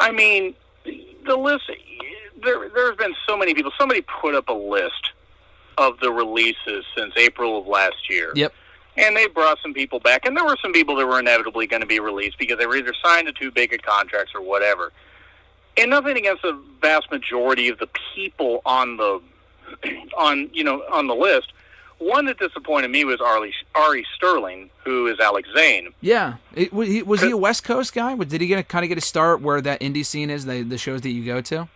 I mean, the list, there's been so many people. Somebody put up a list of the releases since April of last year. Yep. And they brought some people back, and there were some people that were inevitably going to be released because they were either signed to too big of contracts or whatever. And nothing against the vast majority of the people on the list. One that disappointed me was Ari Sterling, who is Alex Zane. Yeah. Was he a West Coast guy? Did he kind of get a start where that indie scene is, the shows that you go to?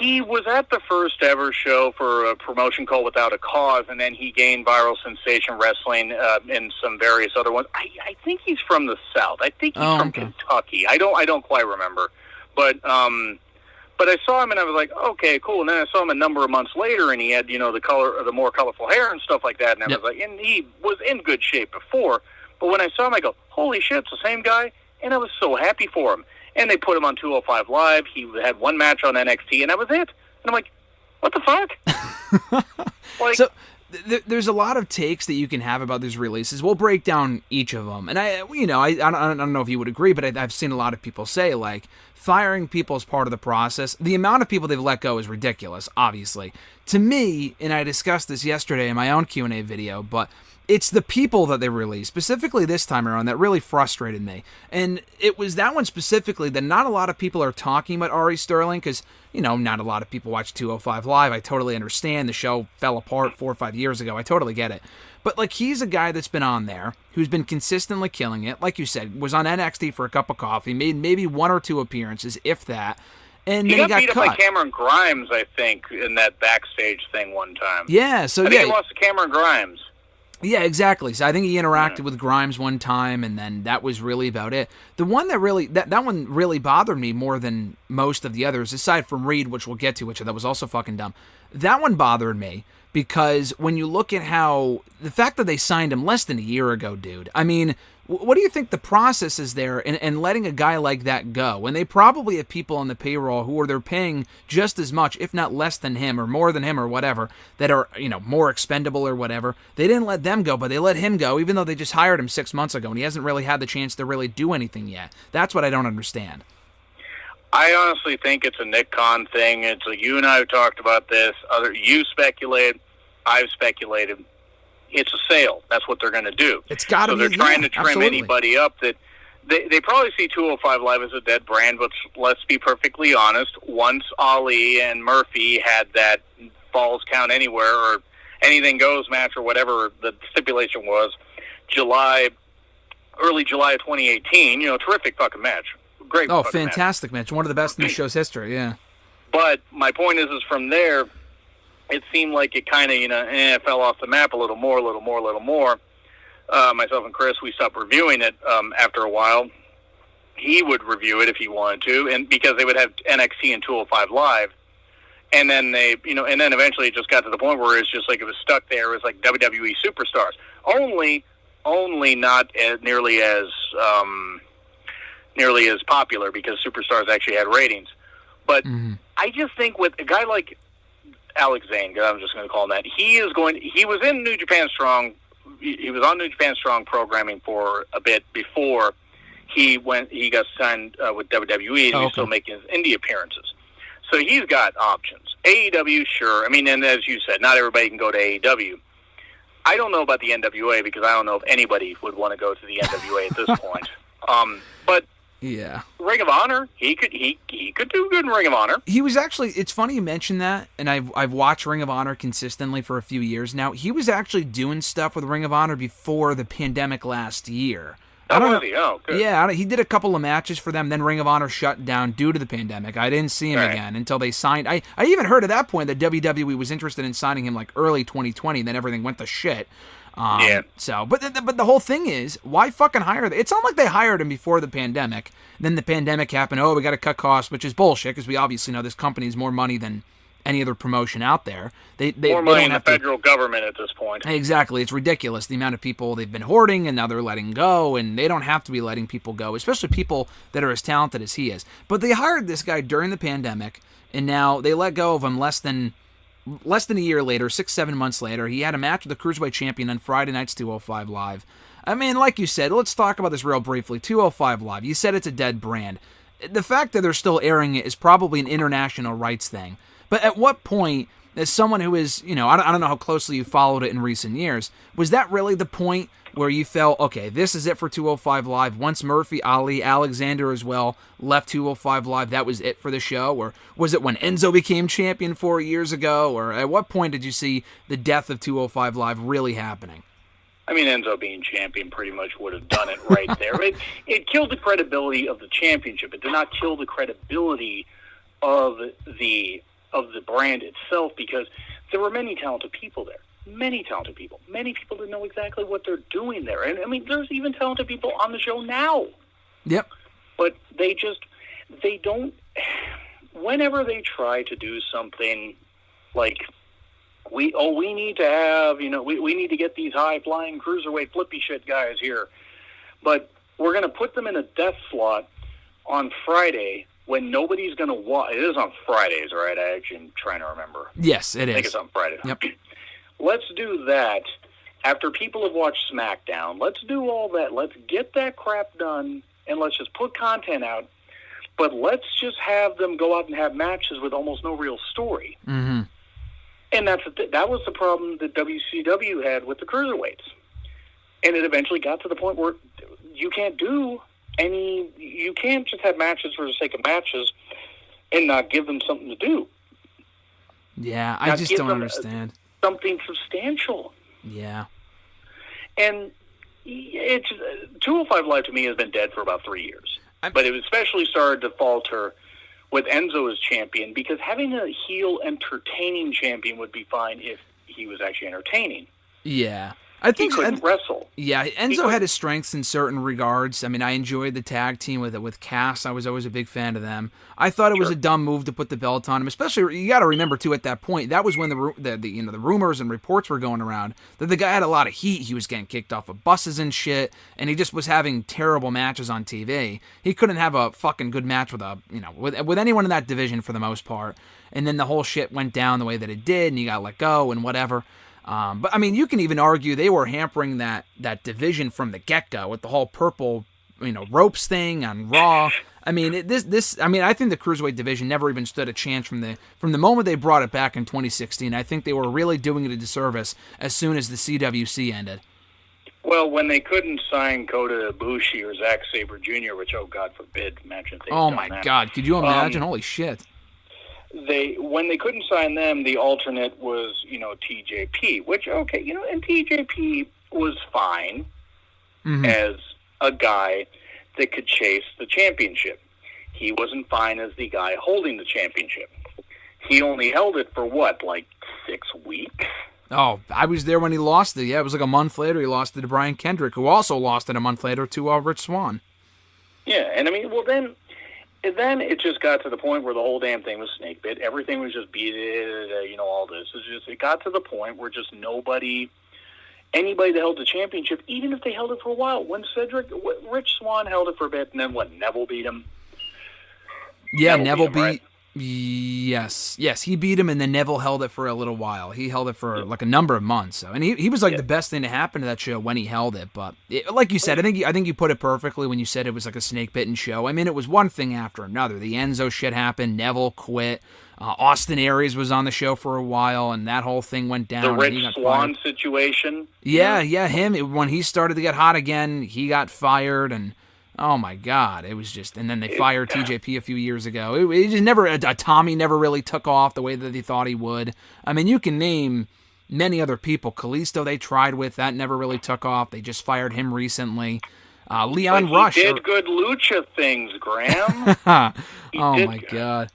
He was at the first ever show for a promotion called Without a Cause, and then he gained viral sensation wrestling in some various other ones. I think he's from the South. I think he's from Kentucky. I don't quite remember. But I saw him and I was like, okay, cool. And then I saw him a number of months later, and he had the more colorful hair and stuff like that. And I was like, and he was in good shape before. But when I saw him, I go, holy shit, it's the same guy. And I was so happy for him. And they put him on 205 Live. He had one match on NXT, and that was it. And I'm like, what the fuck? So there's a lot of takes that you can have about these releases. We'll break down each of them. And I don't know if you would agree, but I've seen a lot of people say, like, firing people is part of the process. The amount of people they've let go is ridiculous, obviously. To me, and I discussed this yesterday in my own Q&A video, but it's the people that they released, specifically this time around, that really frustrated me. And it was that one specifically that not a lot of people are talking about Ari Sterling because, not a lot of people watch 205 Live. I totally understand. The show fell apart 4 or 5 years ago. I totally get it. But, like, he's a guy that's been on there, who's been consistently killing it. Like you said, was on NXT for a cup of coffee, made maybe 1 or 2 appearances, if that. And then he got beat cut. Up by Cameron Grimes, I think, in that backstage thing one time. Yeah, I think he lost to Cameron Grimes. Yeah, exactly. So I think he interacted with Grimes one time, and then that was really about it. The one that really that one really bothered me more than most of the others, aside from Reed, which we'll get to, which that was also fucking dumb. That one bothered me because when you look at how the fact that they signed him less than a year ago, dude. I mean, what do you think the process is there in letting a guy like that go? When they probably have people on the payroll who they're paying just as much, if not less than him or more than him or whatever, that are, more expendable or whatever. They didn't let them go, but they let him go, even though they just hired him 6 months ago and he hasn't really had the chance to really do anything yet. That's what I don't understand. I honestly think it's a Nick Khan thing. It's like you and I have talked about this. You speculated, I've speculated. It's a sale. That's what they're going to do. It's got to be. So they're trying to trim absolutely. anybody up that they probably see 205 Live as a dead brand. But let's be perfectly honest. Once Ali and Murphy had that Falls Count Anywhere or Anything Goes match or whatever the stipulation was, early July of 2018. Terrific fucking match. Great. Oh, fantastic match. One of the best in the show's history. Yeah. But my point is from there, it seemed like it kind of, fell off the map a little more. Myself and Chris, we stopped reviewing it after a while. He would review it if he wanted to, and because they would have NXT and 205 Live, and then and then eventually it just got to the point where it's just like it was stuck there. It was like WWE Superstars, only not nearly as popular because Superstars actually had ratings. But I just think with a guy like Alex Zane, I'm just going to call him that. He was in New Japan Strong. He was on New Japan Strong programming for a bit before he got signed with WWE, and he's still making his indie appearances. So he's got options. AEW, sure. I mean, and as you said, not everybody can go to AEW. I don't know about the NWA because I don't know if anybody would want to go to the NWA at this point. But yeah, Ring of Honor, he could do good in Ring of Honor. He was actually, it's funny you mentioned that, and I've watched Ring of Honor consistently for a few years now. He was actually doing stuff with Ring of Honor before the pandemic last year. I don't know. Oh, good. Yeah, he did a couple of matches for them, then Ring of Honor shut down due to the pandemic. I didn't see him again until they signed. I even heard at that point that WWE was interested in signing him like early 2020, then everything went to shit. So, but the whole thing is, why fucking hire them? It's not like they hired him before the pandemic. Then the pandemic happened. Oh, we got to cut costs, which is bullshit because we obviously know this company is more money than any other promotion out there. More money in the federal government at this point. Exactly. It's ridiculous the amount of people they've been hoarding and now they're letting go, and they don't have to be letting people go, especially people that are as talented as he is. But they hired this guy during the pandemic, and now they let go of him less than a year later, 6-7 months later. He had a match with the Cruiserweight Champion on Friday night's 205 Live. I mean, like you said, let's talk about this real briefly. 205 Live, you said it's a dead brand. the fact that they're still airing it is probably an international rights thing. But at what point, as someone who is, I don't know how closely you followed it in recent years, was that really the point where you felt, okay, this is it for 205 Live? Once Murphy, Ali, Alexander as well left 205 Live, that was it for the show? Or was it when Enzo became champion 4 years ago? Or at what point did you see the death of 205 Live really happening? I mean, Enzo being champion pretty much would have done it right there. It killed the credibility of the championship. It did not kill the credibility of the brand itself, because there were many talented people there. Many talented people. Many people that know exactly what they're doing there. And, I mean, there's even talented people on the show now. Yep. But they don't, whenever they try to do something like, we need to have, we need to get these high-flying cruiserweight flippy shit guys here. But we're going to put them in a death slot on Friday when nobody's going to watch. It is on Fridays, right? I actually am trying to remember. Yes, it is. I think it's on Friday. Yep. Let's do that after people have watched SmackDown. Let's do all that. Let's get that crap done, and let's just put content out. But let's just have them go out and have matches with almost no real story. Mm-hmm. And that was the problem that WCW had with the cruiserweights. And it eventually got to the point where you can't just have matches for the sake of matches and not give them something to do. Yeah, I just don't understand. Something substantial. Yeah. And it's 205 Live to me has been dead for about 3 years. But it especially started to falter with Enzo as champion, because having a heel entertaining champion would be fine if he was actually entertaining. Yeah. I think he couldn't wrestle. Yeah, Enzo had his strengths in certain regards. I mean, I enjoyed the tag team with Cass. I was always a big fan of them. I thought it was a dumb move to put the belt on him. Especially, you got to remember too, at that point, that was when the rumors and reports were going around that the guy had a lot of heat. He was getting kicked off of buses and shit, and he just was having terrible matches on TV. He couldn't have a fucking good match with anyone in that division for the most part. And then the whole shit went down the way that it did, and he got let go and whatever. But I mean, you can even argue they were hampering that division from the get-go with the whole purple, ropes thing on Raw. I mean, I think the Cruiserweight division never even stood a chance from the moment they brought it back in 2016. I think they were really doing it a disservice as soon as the CWC ended. Well, when they couldn't sign Kota Ibushi or Zack Sabre Jr., which, oh, God forbid, imagine if they Oh, my God. Could you imagine? Holy shit. When they couldn't sign them, the alternate was, TJP, which, okay, and TJP was fine as a guy that could chase the championship. He wasn't fine as the guy holding the championship. He only held it for what, like 6 weeks? Oh, I was there when he lost it. Yeah, it was like a month later he lost it to Brian Kendrick, who also lost it a month later to Rich Swann. Yeah, and I mean, well, then it just got to the point where the whole damn thing was snake bit. Everything was just all this. It got to the point where just anybody that held the championship, even if they held it for a while, when Rich Swann held it for a bit, and then Neville beat him? Yeah, Neville beat right? Yes, he beat him, and then Neville held it for a little while. He held it for like a number of months. So, and he was like the best thing to happen to that show when he held it. But like you said, I think you put it perfectly when you said it was like a snake bitten show. I mean, it was one thing after another. The Enzo shit happened. Neville quit. Austin Aries was on the show for a while, and that whole thing went down. The Rich Swann situation. Yeah, him. When he started to get hot again, he got fired, and oh my God, it was just, and then they fired TJP a few years ago. It just never, Tommy never really took off the way that they thought he would. I mean, you can name many other people. Kalisto they tried with, that never really took off. They just fired him recently. Leon Rush. He did good lucha things, Graham. Oh my God.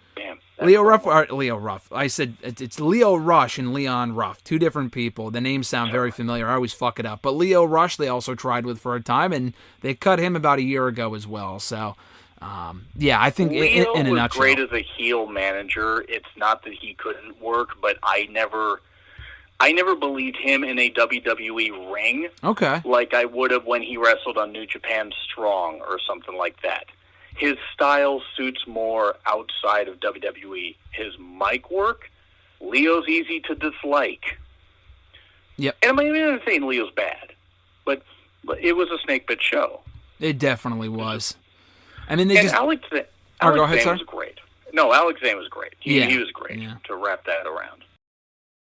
Leo Ruff. I said it's Leo Rush and Leon Ruff. Two different people. The names sound very familiar. I always fuck it up. But Leo Rush they also tried with for a time, and they cut him about a year ago as well. So, I think Leo in a was nutshell. Great as a heel manager. It's not that he couldn't work, but I never believed him in a WWE ring. Okay. Like I would have when he wrestled on New Japan Strong or something like that. His style suits more outside of WWE. His mic work, Leo's easy to dislike. Yep. And I'm not saying Leo's bad, but it was a snake bit show. It definitely was. I mean, Or go ahead, Zane sir. was great. No, Alex Zane was great. He was great to wrap that around.